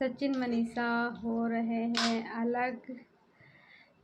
सचिन मनीषा हो रहे हैं अलग,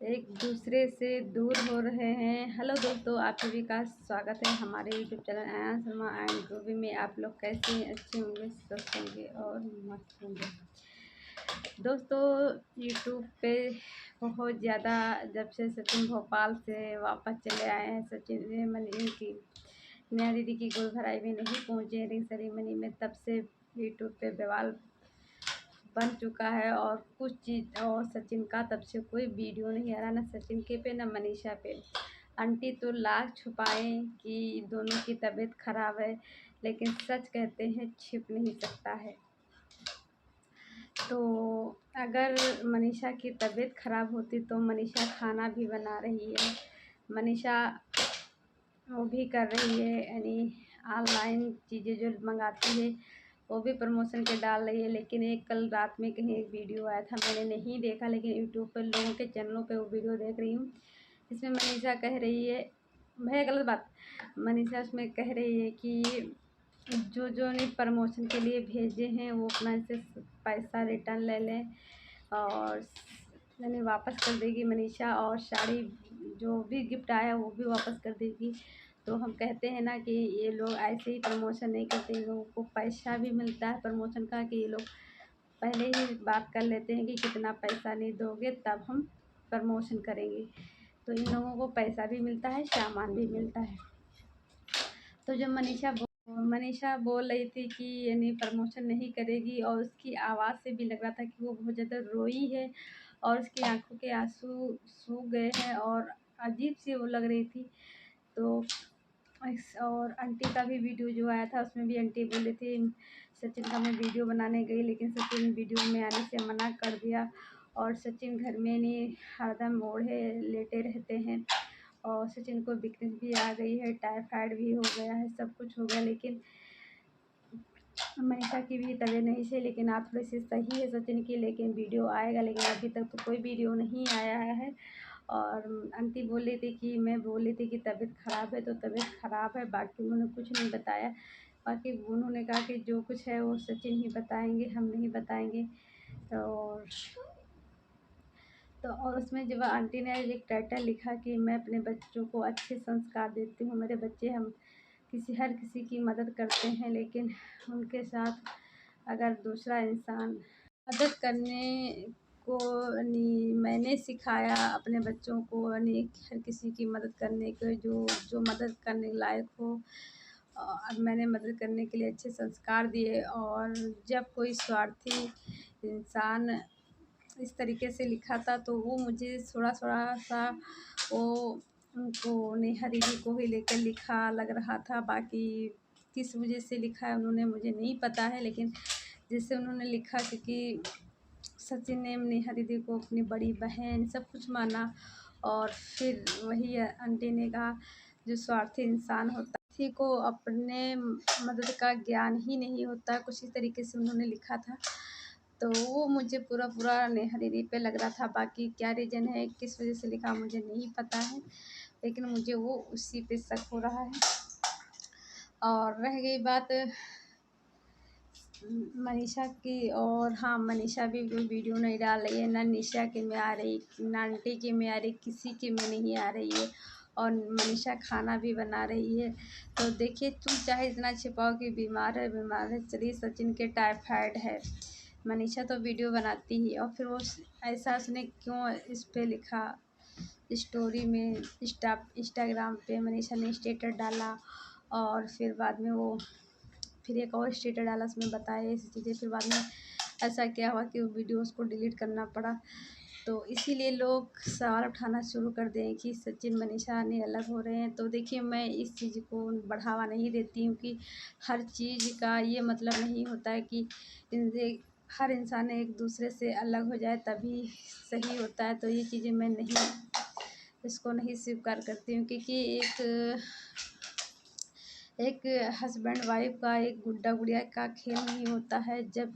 एक दूसरे से दूर हो रहे हैं। हेलो दोस्तों, आप सभी का स्वागत है हमारे यूट्यूब चैनल आया शर्मा एंड रूबी में। आप लोग कैसे हैं? अच्छे होंगे, स्वस्थ होंगे और मस्त होंगे। दोस्तों, यूट्यूब पे बहुत ज़्यादा जब से सचिन भोपाल से वापस चले आए हैं, सचिन मनी की नैना दीदी की गोद भराई में नहीं पहुँचे रिंग सेरेमनी में, तब से यूट्यूब पे बवाल बन चुका है। और कुछ चीज़ और सचिन का तब से कोई वीडियो नहीं आ रहा, ना सचिन के पे ना मनीषा पे। आंटी तो लाख छुपाएं कि दोनों की तबीयत खराब है, लेकिन सच कहते हैं छिप नहीं सकता है। तो अगर मनीषा की तबीयत खराब होती तो मनीषा खाना भी बना रही है, मनीषा वो भी कर रही है, यानी ऑनलाइन चीज़ें जो मंगाती है वो भी प्रमोशन के डाल रही है। लेकिन एक कल रात में कहीं एक वीडियो आया था, मैंने नहीं देखा, लेकिन यूट्यूब पर लोगों के चैनलों पे वो वीडियो देख रही हूँ। इसमें मनीषा कह रही है, है गलत बात, मनीषा उसमें कह रही है कि जो ने प्रमोशन के लिए भेजे हैं वो अपना से पैसा रिटर्न ले लें और यानी वापस कर देगी मनीषा, और साड़ी जो भी गिफ्ट आया वो भी वापस कर देगी। तो हम कहते हैं ना कि ये लोग ऐसे ही प्रमोशन नहीं करते, इन लोगों को पैसा भी मिलता है प्रमोशन का, कि ये लोग पहले ही बात कर लेते हैं कि कितना पैसा नहीं दोगे तब हम प्रमोशन करेंगे। तो इन लोगों को पैसा भी मिलता है, सामान भी मिलता है। तो जब मनीषा बोल रही थी कि यानी प्रमोशन नहीं करेगी, और उसकी आवाज़ से भी लग रहा था कि वो बहुत ज़्यादा रोई है और उसकी आंखों के आंसू सूख गए हैं और अजीब सी वो लग रही थी। तो और आंटी का भी वीडियो जो आया था उसमें भी आंटी बोली थी सचिन का मैं वीडियो बनाने गई, लेकिन सचिन वीडियो में आने से मना कर दिया। और सचिन घर में नहीं हरदम ओढ़े लेटे रहते हैं, और सचिन को वीकनेस भी आ गई है, टाइफाइड भी हो गया है, सब कुछ हो गया। लेकिन मनीषा की भी तबीयत नहीं थी, लेकिन आप थोड़ी सी सही है सचिन की, लेकिन वीडियो आएगा, लेकिन अभी तक तो कोई वीडियो नहीं आया है। और आंटी बोल रही थी कि मैं बोल रही थी कि तबीयत ख़राब है तो तबीयत ख़राब है, बाकी उन्होंने कुछ नहीं बताया। बाकी उन्होंने कहा कि जो कुछ है वो सचिन ही बताएंगे, हम नहीं बताएंगे। और उसमें जब आंटी ने एक टाइटल लिखा कि मैं अपने बच्चों को अच्छे संस्कार देती हूँ, मेरे बच्चे हम हर किसी की मदद करते हैं, लेकिन उनके साथ अगर दूसरा इंसान मदद करने को मैंने सिखाया अपने बच्चों को, हर किसी की मदद करने को, जो जो मदद करने लायक हो। अब मैंने मदद करने के लिए अच्छे संस्कार दिए, और जब कोई स्वार्थी इंसान इस तरीके से लिखा था तो वो मुझे थोड़ा थोड़ा सा वो उनको नेहा दीदी को ही लेकर लिखा लग रहा था। बाकी किस वजह से लिखा है उन्होंने मुझे नहीं पता है, लेकिन जैसे उन्होंने लिखा कि सचिन ने नेहा दीदी को अपनी बड़ी बहन सब कुछ माना, और फिर वही आंटी ने कहा जो स्वार्थी इंसान होता है किसी को अपने मदद का ज्ञान ही नहीं होता, कुछ इस तरीके से उन्होंने लिखा था। तो वो मुझे पूरा नेहा दीदी पे लग रहा था। बाकी क्या रीज़न है, किस वजह से लिखा मुझे नहीं पता है, लेकिन मुझे वो उसी पे शक हो रहा है। और रह गई बात मनीषा की, और हाँ, मनीषा भी कोई वीडियो नहीं डाल रही है, ना निशा के में आ रही, ना आंटी के में आ रही, किसी के में नहीं आ रही है। और मनीषा खाना भी बना रही है। तो देखिए, तुम चाहे इतना छिपाओ कि बीमार है, चलिए सचिन के टाइफाइड है, मनीषा तो वीडियो बनाती ही, और फिर वो ऐसा उसने क्यों इस पे लिखा स्टोरी में, इंस्टाग्राम पे मनीषा ने स्टेटस डाला, और फिर बाद में वो फिर एक और स्टेटस डाला, उसमें बताया ऐसी चीज़ें। फिर बाद में ऐसा क्या हुआ कि वो वीडियो उसको डिलीट करना पड़ा। तो इसीलिए लोग सवाल उठाना शुरू कर दें कि सचिन मनीषा ने अलग हो रहे हैं। तो देखिए, मैं इस चीज़ को बढ़ावा नहीं देती हूँ कि हर चीज़ का ये मतलब नहीं होता है कि हर इंसान एक दूसरे से अलग हो जाए तभी सही होता है। तो ये चीज़ें मैं नहीं इसको नहीं स्वीकार करती हूँ, क्योंकि एक हस्बैंड वाइफ का एक गुड्डा गुड़िया का खेल नहीं होता है। जब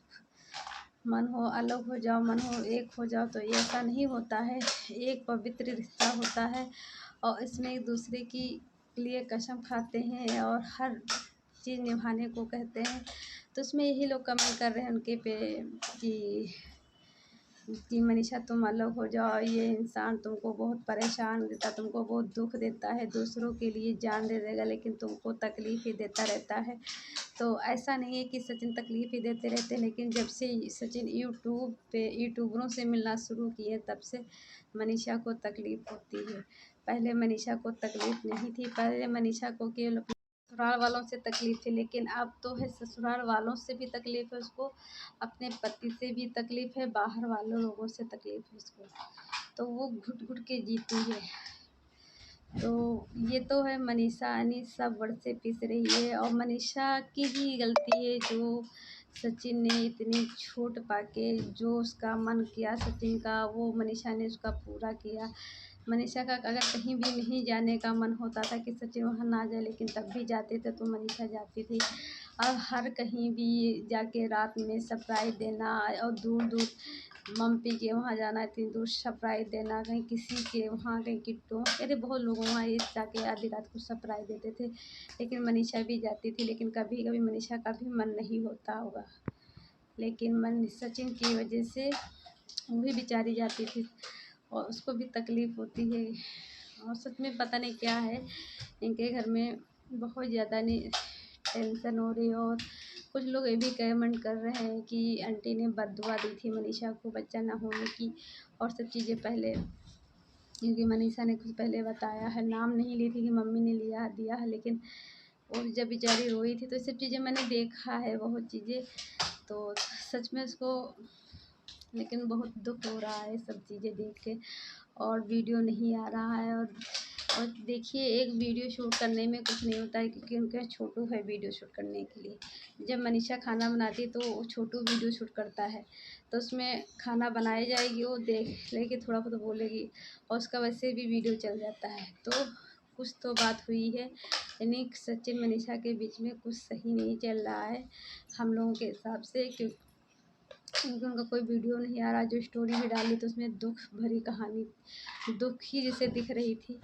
मन हो अलग हो जाओ, मन हो एक हो जाओ, तो ये ऐसा नहीं होता है। एक पवित्र रिश्ता होता है, और इसमें एक दूसरे की लिए कसम खाते हैं और हर चीज़ निभाने को कहते हैं। तो उसमें यही लोग कमेंट कर रहे हैं उनके पे कि मनीषा तुम अलग हो जाओ, ये इंसान तुमको बहुत परेशान देता, तुमको बहुत दुख देता है, दूसरों के लिए जान दे देगा लेकिन तुमको तकलीफ़ ही देता रहता है। तो ऐसा नहीं है कि सचिन तकलीफ़ ही देते रहते, लेकिन जब से सचिन यूट्यूब पे यूट्यूबरों से मिलना शुरू किए तब से मनीषा को तकलीफ़ होती है। पहले मनीषा को तकलीफ़ नहीं थी, पहले मनीषा को केवल ससुराल वालों से तकलीफ़ थी, लेकिन अब तो है ससुराल वालों से भी तकलीफ़ है उसको, अपने पति से भी तकलीफ़ है, बाहर वालों लोगों से तकलीफ़ है उसको, तो वो घुट-घुट के जीती है। तो ये तो है मनीषा अनीसा वर्ड से पिस रही है और मनीषा की ही गलती है जो सचिन ने इतनी छूट पाके जो उसका मन किया सचिन का वो मनीषा ने उसका पूरा किया। मनीषा का अगर कहीं भी नहीं जाने का मन होता था कि सचिन वहाँ ना जाए, लेकिन तब भी जाते थे तो मनीषा जाती थी। और हर कहीं भी जाके रात में सरप्राइज़ देना और दूर-दूर मम्मी के वहाँ जाना, इतनी दूर सरप्राइज़ देना, कहीं किसी के वहाँ, कहीं किट्टू, अरे बहुत लोग वहाँ ये जाके आधी रात को सरप्राइज़ देते थे। लेकिन मनीषा भी जाती थी, लेकिन कभी-कभी मनीषा का भी मन नहीं होता होगा। लेकिन मन सचिन की वजह से वो भी बेचारी जाती थी और उसको भी तकलीफ़ होती है। और सच में पता नहीं क्या है, इनके घर में बहुत ज़्यादा नहीं टेंशन हो रही है। और कुछ लोग ये भी कमेंट कर रहे हैं कि आंटी ने बद्दुआ दी थी मनीषा को बच्चा ना होने की और सब चीज़ें पहले, क्योंकि मनीषा ने कुछ पहले बताया है, नाम नहीं ली थी कि मम्मी ने लिया दिया है, लेकिन और जब बेचारी रोई थी तो ये सब चीज़ें मैंने देखा है बहुत चीज़ें। तो सच में उसको लेकिन बहुत दुख हो रहा है सब चीज़ें देख के, और वीडियो नहीं आ रहा है। और देखिए एक वीडियो शूट करने में कुछ नहीं होता है, क्योंकि उनका छोटू है वीडियो शूट करने के लिए। जब मनीषा खाना बनाती है तो छोटू वीडियो शूट करता है, तो उसमें खाना बनाई जाएगी, वो देख लेके थोड़ा बहुत बोलेगी और उसका वैसे भी वीडियो चल जाता है। तो कुछ तो बात हुई है, यानी सचिन मनीषा के बीच में कुछ सही नहीं चल रहा है हम लोगों के हिसाब से, क्योंकि उनका कोई वीडियो नहीं आ रहा। जो स्टोरी भी डाली तो उसमें दुख भरी कहानी, दुख ही जैसे दिख रही थी।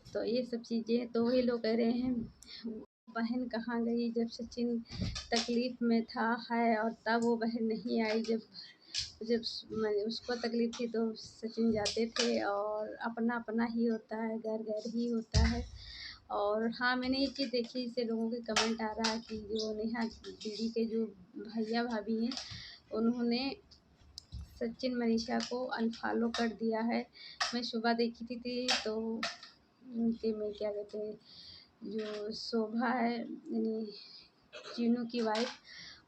तो ये सब चीज़ें, तो वही लोग कह रहे हैं बहन कहाँ गई, जब सचिन तकलीफ़ में था है और तब वो बहन नहीं आई, जब जब उसको तकलीफ़ थी तो सचिन जाते थे। और अपना अपना ही होता है, घर घर ही होता है। और हाँ, मैंने ये चीज़ देखी, इससे लोगों के कमेंट आ रहा है कि जो नेहा दीदी के जो भैया भाभी हैं उन्होंने सचिन मनीषा को अनफॉलो कर दिया है। मैं सुबह देखी थी तो उनके में क्या कहते हैं, जो शोभा है यानी चीनू की वाइफ,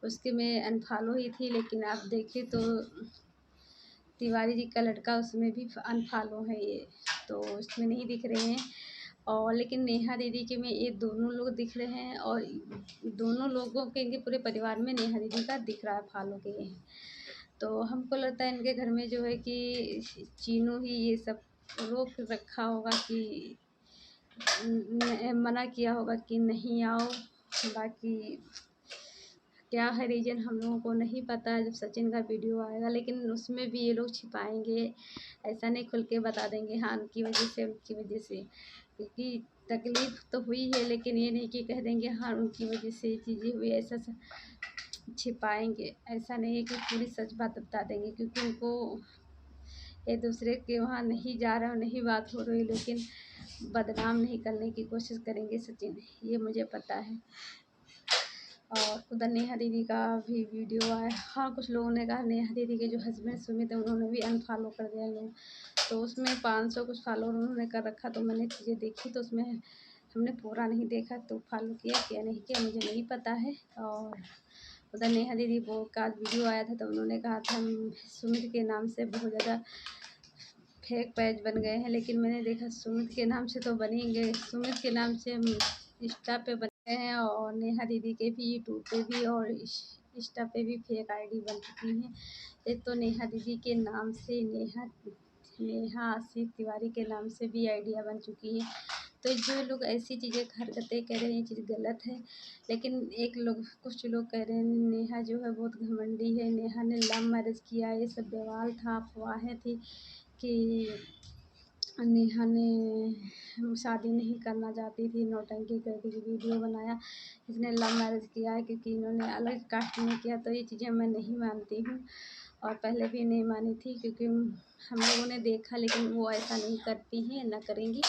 उसके में अनफॉलो ही थी। लेकिन आप देखें तो तिवारी जी का लड़का उसमें भी अनफॉलो है ये, तो उसमें नहीं दिख रहे हैं। और लेकिन नेहा दीदी के में ये दोनों लोग दिख रहे हैं, और दोनों लोगों के इनके पूरे परिवार में नेहा दीदी का दिख रहा है फॉलो किए हैं। तो हमको लगता है इनके घर में जो है कि चीनू ही ये सब रोक रखा होगा कि मना किया होगा कि नहीं आओ। बाकी क्या है रीज़न हम लोगों को नहीं पता है। जब सचिन का वीडियो आएगा लेकिन उसमें भी ये लोग छिपाएंगे, ऐसा नहीं खुल के बता देंगे हाँ उनकी वजह से उनकी वजह से, क्योंकि तकलीफ़ तो हुई है, लेकिन ये नहीं कि कह देंगे हाँ उनकी वजह से ये चीज़ें हुई, ऐसा छिपाएंगे। ऐसा नहीं है कि पूरी सच बात बता देंगे, क्योंकि उनको एक दूसरे के वहाँ नहीं जा रहे हो, नहीं बात हो रही, लेकिन बदनाम नहीं करने की कोशिश करेंगे सचिन, ये मुझे पता है। और उधर नेहा दीदी का भी वीडियो आया, हाँ कुछ लोगों ने कहा नेहा दीदी के जो हस्बैंड सुमित है उन्होंने भी अनफॉलो कर दिया लोग, तो उसमें 500 कुछ फॉलोअर उन्होंने कर रखा। तो मैंने चीज़ें देखी तो उसमें हमने पूरा नहीं देखा, तो फॉलो किया नहीं किया मुझे नहीं पता है। और उधर नेहा दीदी वो का वीडियो आया था तो उन्होंने कहा था हम सुमित के नाम से बहुत ज़्यादा फेक पेज बन गए हैं, लेकिन मैंने देखा सुमित के नाम से तो बन ही गए, सुमित के नाम से हम इंस्टा पे बन गए हैं, और नेहा दीदी के भी यूट्यूब पे भी और इंस्टा पे भी फेक आईडी बन चुकी हैं। एक तो नेहा दीदी के नाम से नेहा आशीष तिवारी के नाम से भी आइडिया बन चुकी है। तो जो लोग ऐसी चीज़ें हरकतें कह रहे हैं ये चीज़ गलत है। लेकिन कुछ लोग कह रहे हैं नेहा जो है बहुत घमंडी है, नेहा ने लव मैरिज किया, ये सब बवाल था, अफवाहें थी कि नेहा ने शादी नहीं करना चाहती थी, नौटंकी करके वीडियो बनाया। इसने लव मैरिज किया है क्योंकि इन्होंने अलग कास्ट में किया, तो ये चीज़ें मैं नहीं मानती हूँ और पहले भी नहीं मानी थी क्योंकि हम लोगों ने देखा, लेकिन वो ऐसा नहीं करती हैं, ना करेंगी।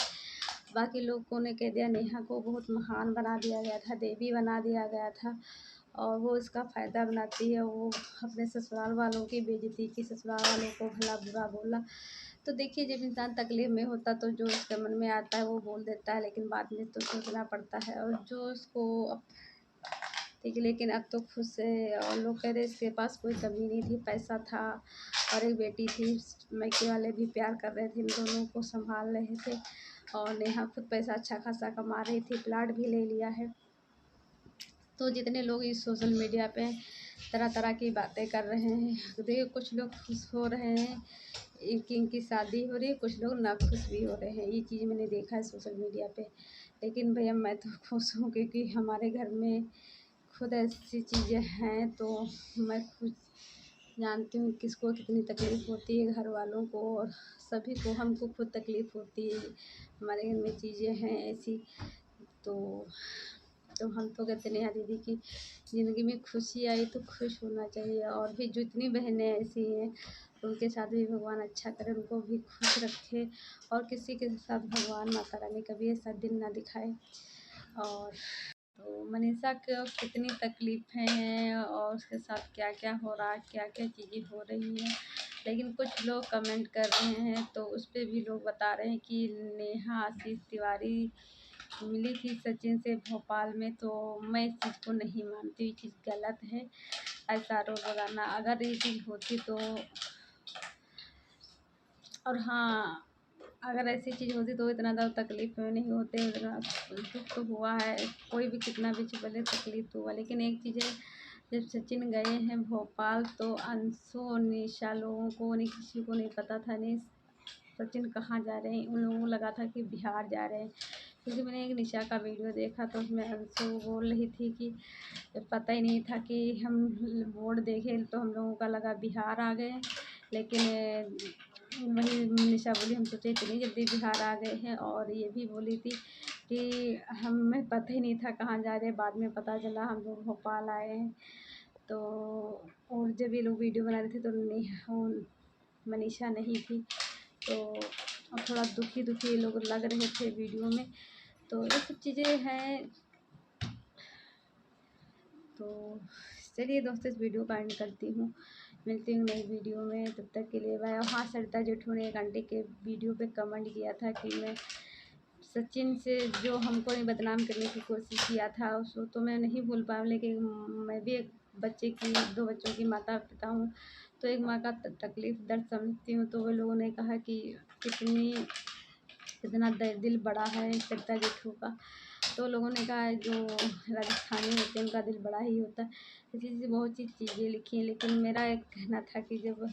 बाकी लोगों ने कह दिया नेहा को बहुत महान बना दिया गया था, देवी बना दिया गया था और वो इसका फ़ायदा बनाती है। वो अपने ससुराल वालों की बेइज्जती की, ससुराल वालों को भला बुरा बोला। तो देखिए, जब इंसान तकलीफ़ में होता तो जो उसके मन में आता है वो बोल देता है, लेकिन बाद में तो सोचना पड़ता है। और जो उसको अब ठीक है, लेकिन अब तो खुश है और लोग कह रहे इसके पास कोई कमी नहीं थी, पैसा था और एक बेटी थी। मायके वाले भी प्यार कर रहे थे, इन दोनों को संभाल रहे थे और नेहा खुद पैसा अच्छा खासा कमा रही थी, प्लाट भी ले लिया है। तो जितने लोग इस सोशल मीडिया पे तरह तरह की बातें कर रहे हैं, देखिए कुछ लोग खुश हो रहे हैं कि इनकी शादी हो रही है, कुछ लोग नाखुश भी हो रहे हैं। ये चीज़ मैंने देखा है सोशल मीडिया पे। लेकिन भैया मैं तो खुश हूँ क्योंकि हमारे घर में खुद ऐसी चीज़ें हैं, तो मैं खुद जानती हूँ किसको कितनी तकलीफ़ होती है, घर वालों को और सभी को, हमको खुद तकलीफ़ होती है। हमारे घर में चीज़ें हैं ऐसी, तो हम तो कहते नेहा दीदी की ज़िंदगी में खुशी आई तो खुश होना चाहिए, और भी जितनी बहनें ऐसी हैं उनके साथ भी भगवान अच्छा करे, उनको भी खुश रखे और किसी के साथ भगवान माता रानी कभी ऐसा दिन ना दिखाए। और तो मनीषा को कितनी तकलीफ़ें हैं और उसके साथ क्या क्या हो रहा है, क्या क्या चीज़ें हो रही हैं, लेकिन कुछ लोग कमेंट कर रहे हैं तो उस पर भी लोग बता रहे हैं कि नेहा आशीष तिवारी मिली थी सचिन से भोपाल में। तो मैं इस चीज़ को नहीं मानती, ये चीज़ गलत है ऐसा आरोप लगाना। अगर ये चीज़ होती तो, और हाँ, अगर ऐसी चीज़ होती तो इतना ज़्यादा तकलीफ़ में नहीं होते, इतना दुख तो हुआ है, कोई भी कितना भी चले तकलीफ़ तो हुआ। लेकिन एक चीज़ है, जब सचिन गए हैं भोपाल तो अंशु और निशा लोगों को नहीं, किसी को नहीं पता था नहीं सचिन कहाँ जा रहे हैं। उन लोगों को लगा था कि बिहार जा रहे हैं, क्योंकि मैंने एक निशा का वीडियो देखा तो उसमें अंशु बोल रही थी कि पता ही नहीं था कि हम बोर्ड देखे तो हम लोगों का लगा बिहार आ गए। लेकिन वही निशा बोली हम सोचे इतनी जल्दी बिहार आ गए हैं, और ये भी बोली थी कि हमें पता ही नहीं था कहाँ जा रहे हैं, बाद में पता चला हम लोग भोपाल आए हैं। तो और जब ये लोग वीडियो बना रहे थे तो मनीषा नहीं थी, तो थोड़ा दुखी दुखी ये लोग लग रहे थे वीडियो में। तो ये सब चीज़ें हैं। तो चलिए दोस्तों, इस वीडियो का एंड करती हूँ, मिलती हूँ नई वीडियो में, तब तक के लिए बाय। हाँ, सरिता जेठू ने एक आंटी के वीडियो पे कमेंट किया था कि मैं सचिन से जो हमको नहीं बदनाम करने की कोशिश किया था उसको तो मैं नहीं भूल पाऊँ, लेकिन मैं भी एक बच्चे की, 2 बच्चों की माता पिता हूँ, तो एक माँ का तकलीफ़ दर्द समझती हूँ। तो वो लोगों ने कहा कि कितना दिल बड़ा है सरिता जेठू का। तो लोगों ने कहा है जो राजस्थानी होते हैं उनका दिल बड़ा ही होता है। इसी से बहुत सी चीज़ें लिखी हैं, लेकिन मेरा एक कहना था कि जब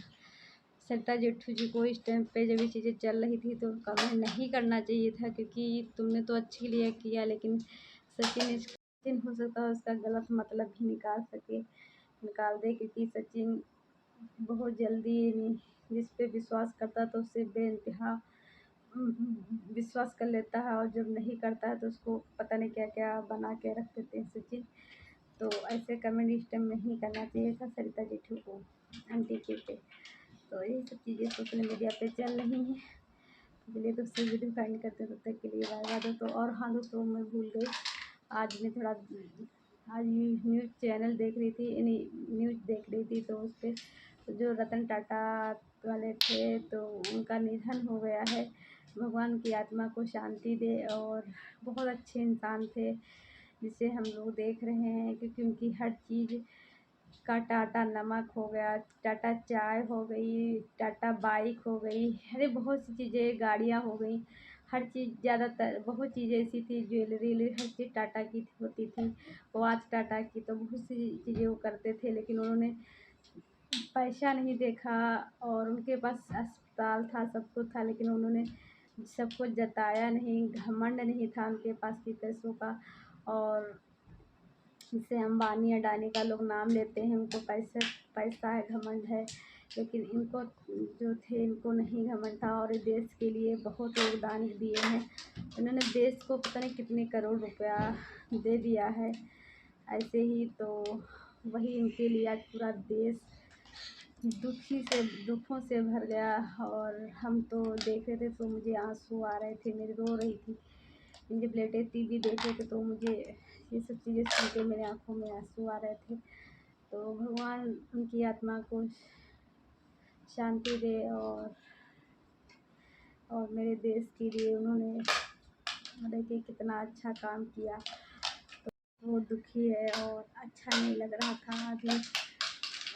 सरिता जेठू जी को इस टाइम पे जब ये चीज़ें चल रही थी तो कमेंट नहीं करना चाहिए था, क्योंकि तुमने तो अच्छे लिए किया, लेकिन सचिन हो सकता है उसका गलत मतलब भी निकाल दे, क्योंकि सचिन बहुत जल्दी जिस पे विश्वास करता तो उससे बेइंतहा विश्वास कर लेता है, और जब नहीं करता है तो उसको पता नहीं क्या क्या बना के रख देते हैं सचिन। तो ऐसे कमेंट इस टाइम नहीं करना चाहिए था सरिता जेठू को आंटी के पे। तो यही सब चीज़ें सोशल मीडिया पे चल रही हैं। चलिए दोस्तों, वीडियो फाइंड करते हैं, तब तक के लिए बाय बाय दोस्तों। और हाँ दोस्तों, मैं भूल गई, आज मैं थोड़ा आज न्यूज़ चैनल देख रही थी, न्यूज़ देख रही थी, तो उस पर जो रतन टाटा वाले थे तो उनका निधन हो गया है। भगवान की आत्मा को शांति दे, और बहुत अच्छे इंसान थे जिसे हम लोग देख रहे हैं, क्योंकि उनकी हर चीज़ का, टाटा नमक हो गया, टाटा चाय हो गई, टाटा बाइक हो गई, अरे बहुत सी चीज़ें, गाड़ियाँ हो गई, हर चीज़, ज़्यादातर बहुत चीज़ें ऐसी थी, ज्वेलरी हर चीज़ टाटा की होती थी, वॉच टाटा की, तो बहुत सी चीज़ें वो करते थे। लेकिन उन्होंने पैसा नहीं देखा, और उनके पास अस्पताल था, सब कुछ था, लेकिन उन्होंने सब कुछ जताया नहीं, घमंड नहीं था उनके पास कि पैसों का। और जैसे अंबानी अडानी का लोग नाम लेते हैं, उनको पैसा है, घमंड है, लेकिन इनको जो थे इनको नहीं घमंड था और देश के लिए बहुत योगदान दिए हैं। उन्होंने देश को पता नहीं कितने करोड़ रुपया दे दिया है। ऐसे ही तो वही इनके लिए आज पूरा देश दुखों से भर गया। और हम तो देख रहे थे तो मुझे आंसू आ रहे थे, मेरी रो रही थी। जब लेटेस्ट टीवी देख रहे थे तो मुझे ये सब चीज़ें सुन के मेरे आंखों में आंसू आ रहे थे। तो भगवान उनकी आत्मा को शांति दे। और मेरे देश के लिए उन्होंने देखिए कितना अच्छा काम किया। वो दुखी है और अच्छा नहीं लग रहा था। अभी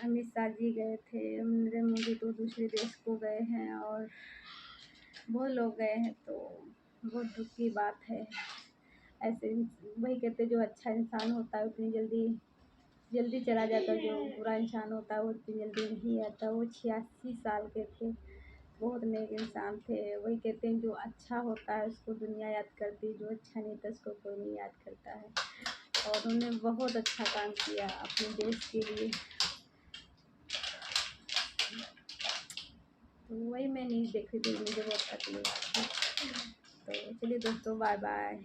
अमित शाह जी गए थे, नरेंद्र मोदी तो दूसरे देश को गए हैं और बहुत लोग गए हैं, तो बहुत दुख की बात है। ऐसे वही कहते जो अच्छा इंसान होता है उतनी जल्दी चला जाता है, जो बुरा इंसान होता है वो उतनी जल्दी नहीं आता। वो 86 साल के थे, बहुत नेक इंसान थे। वही कहते हैं जो अच्छा होता है उसको दुनिया याद करती है, जो अच्छा नहीं था उसको कोई नहीं याद करता है। और उन्होंने बहुत अच्छा काम किया अपने देश के लिए। तो वही मैं न्यूज़ देख रही थी, मुझे बहुत तकलीफ थी। तो चलिए दोस्तों, बाय बाय।